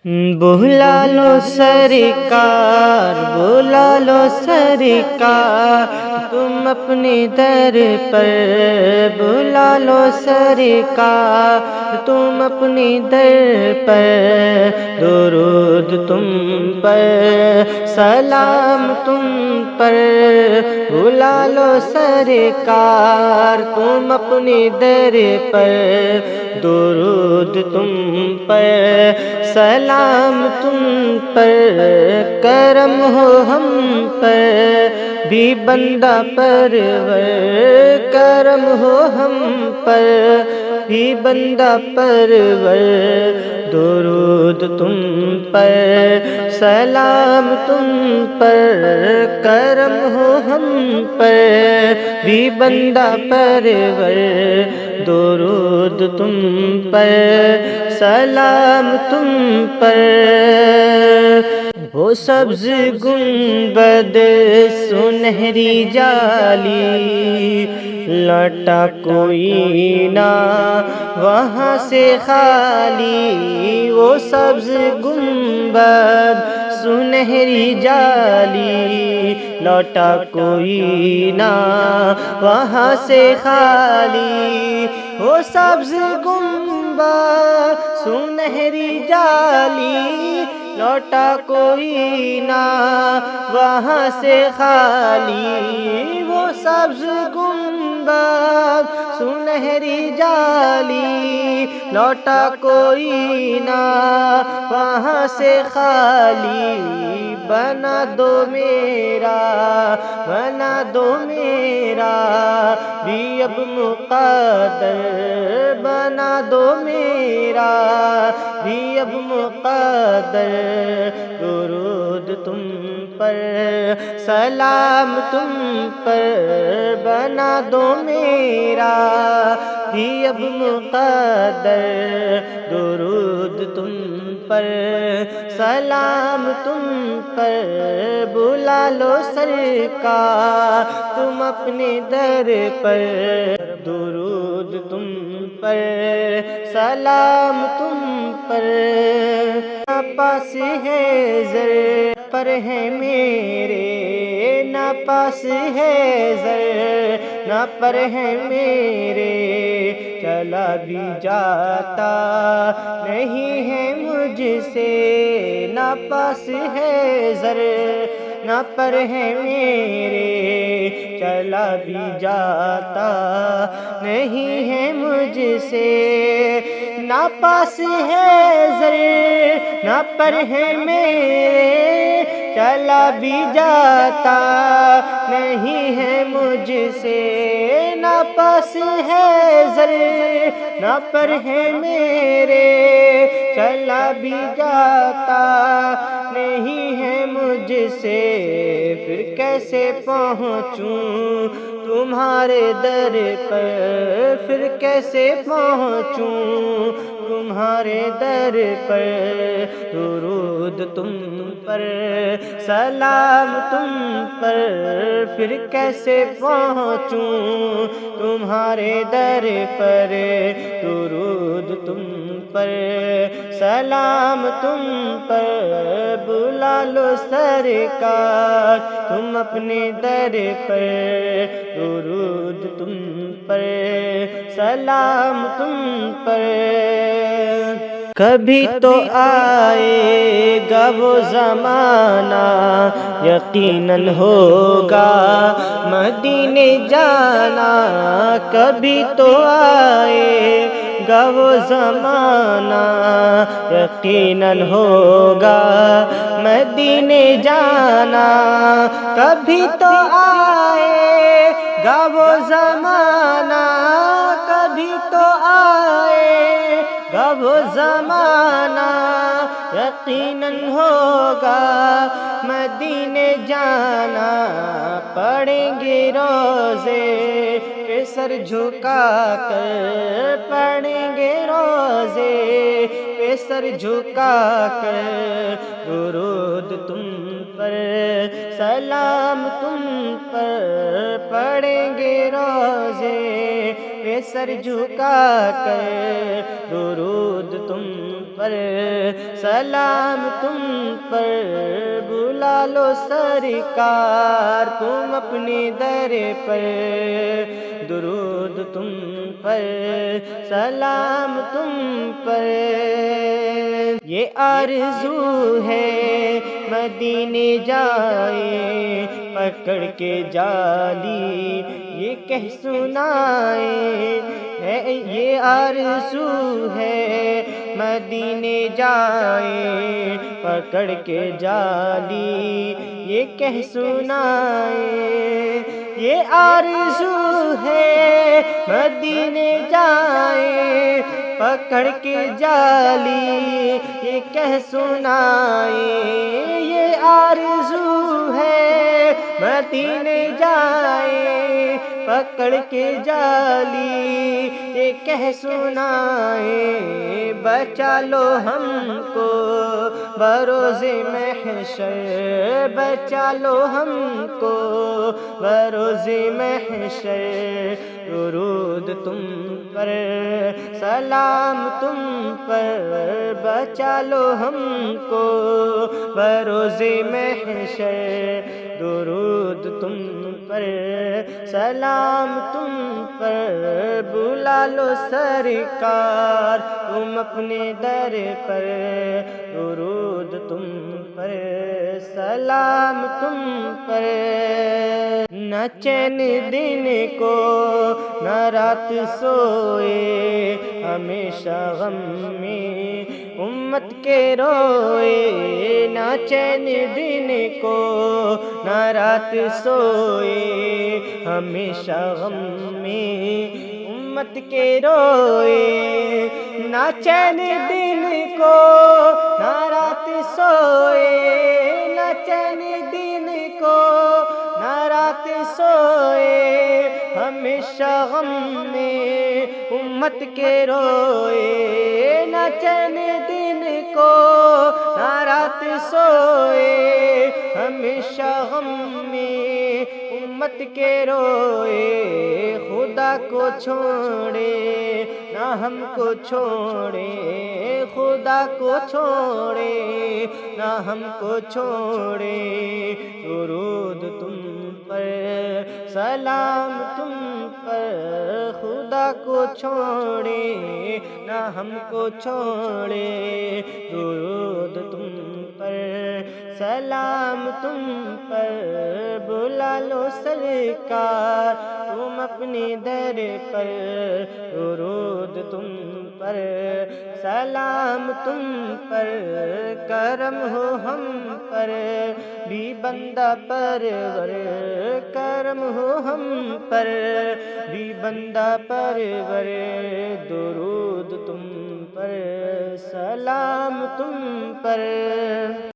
بلا لو سرکار، بلا لو سرکار، تم اپنے در پر بلا لو سرکار، تم اپنے در پر درود تم پر، سلام تم پر، بلا لو سرکار، تم اپنے در پر درود تم پر، سلام تم پر، کرم ہو ہم پر بھی بندہ پرور، کرم ہو ہم پر بھی بندہ پرور، درود تم پر، سلام تم پر، کرم ہو ہم پر بھی بندہ پرور، درود تم پر، سلام تم پر۔ وہ سبز گنبد سنہری جالی، لوٹا کوئی نہ وہاں سے خالی، وہ سبز گنبد سنہری جالی، لوٹا کوئی نہ وہاں سے خالی، وہ سبز گنبد سنہری جالی، لوٹا کوئی نہ وہاں سے خالی، وہ سبز گنبد سنہری جالی، لوٹا کوئی نہ وہاں سے خالی، بنا دو میرا، بنا دو میرا بھی اب مقدر، بنا دو میرا بھی اب مقدر، درود تم پر، سلام تم پر، بنا دو میرا بھی اب مقدر، درود تم پر، سلام تم پر، بلا لو سرکار، تم اپنے در پر، درود تم پر، سلام تم پر، نہ پاس ہے زر پر ہے میرے، نہ پاس ہے زر نہ پر ہے میرے، چلا بھی جاتا نہیں ہے مجھ سے، نہ پاس ہے زر نہ پر ہے میرے، چلا بھی جاتا نہیں ہے مجھ سے، نہ پاس ہے زر نہ پر ہے میرے، چلا بھی جاتا نہیں ہے مجھ سے، نہ پاس ہے زر نہ پر ہے میرے، چلا بھی جاتا نہیں ہے مجھ سے، پھر کیسے پہنچوں تمہارے در پر، پھر کیسے پہنچوں تمہارے در پر، درود تم پر، سلام تم پر، پھر کیسے پہنچوں تمہارے در پر، درود تم پر، سلام تم پر، بلا لو سرکار، تم اپنے در پر، درود تم پر، سلام تم پر۔ کبھی تو آئے گا وہ زمانہ، یقیناً ہوگا مدینے جانا، کبھی تو آئے گا وہ زمانہ، یقیناً ہوگا مدینے جانا، کبھی تو آئے گا وہ زمانہ، کبھی تو آئے گا وہ زمانہ، یقیناً ہوگا مدینے جانا، پڑھیں گے روزے پہ سر جھکا کر، پڑھیں گے روزے پہ سر جھکا کر، درود تم پر، سلام تم پر، پڑھیں گے روزے پہ سر جھکا کر، درود تم پر، پر، سلام تم پر، بلا لو سرکار تم اپنے در پر، درود تم پر، سلام تم پر۔ یہ آرزو ہے مدینے جائے پکڑ کے جالی یہ کہہ سنائے، یہ آرزو ہے مدینے جائے پکڑ کے جالی یہ کہہ سنائے، یہ آرزو ہے مدینے جائے پکڑ کے جالی یہ کہہ سنائے، یہ آرزو ہے مدینے جائے پکڑ کے جالی یہ کہہ سنائے، بچا لو ہم کو بروز محشر، بچا لو ہم کو بروز محشر، درود تم پر، سلام تم پر، بچا لو ہم کو بروز محشر، درود تم پر، سلام تم پر، بلا لو سرکار تم اپنے در پر، درود تم پر، سلام تم پر۔ نہ چین دن کو نہ رات سوئے ہمیشہ غم میں امت کے روئے، نہ چین دن کو نہ رات سوئے ہمیشہ غم میں امت کے روئے، نہ چین دن کو نہ رات سوئے، نہ چین دن کو نہ رات سوئے ہمیشہ غم میں امت کے روئے، نہ چین دن کو نہ رات سوئے ہمیشہ غم میں امت کے روئے، خدا کو چھوڑے نہ ہم کو چھوڑے، خدا کو چھوڑے نہ ہم کو چھوڑے، درود تم پر، سلام تم پر، خدا کو چھوڑے نہ ہم کو چھوڑے، درود تم پر، سلام تم پر، بلا لو سرکار تم اپنے در پر، درود تم پر، سلام تم پر، کرم ہو ہم پر بھی بندہ پرور، کرم ہو ہم پر بھی بندہ پرور، درود تم پر، سلام تم پر۔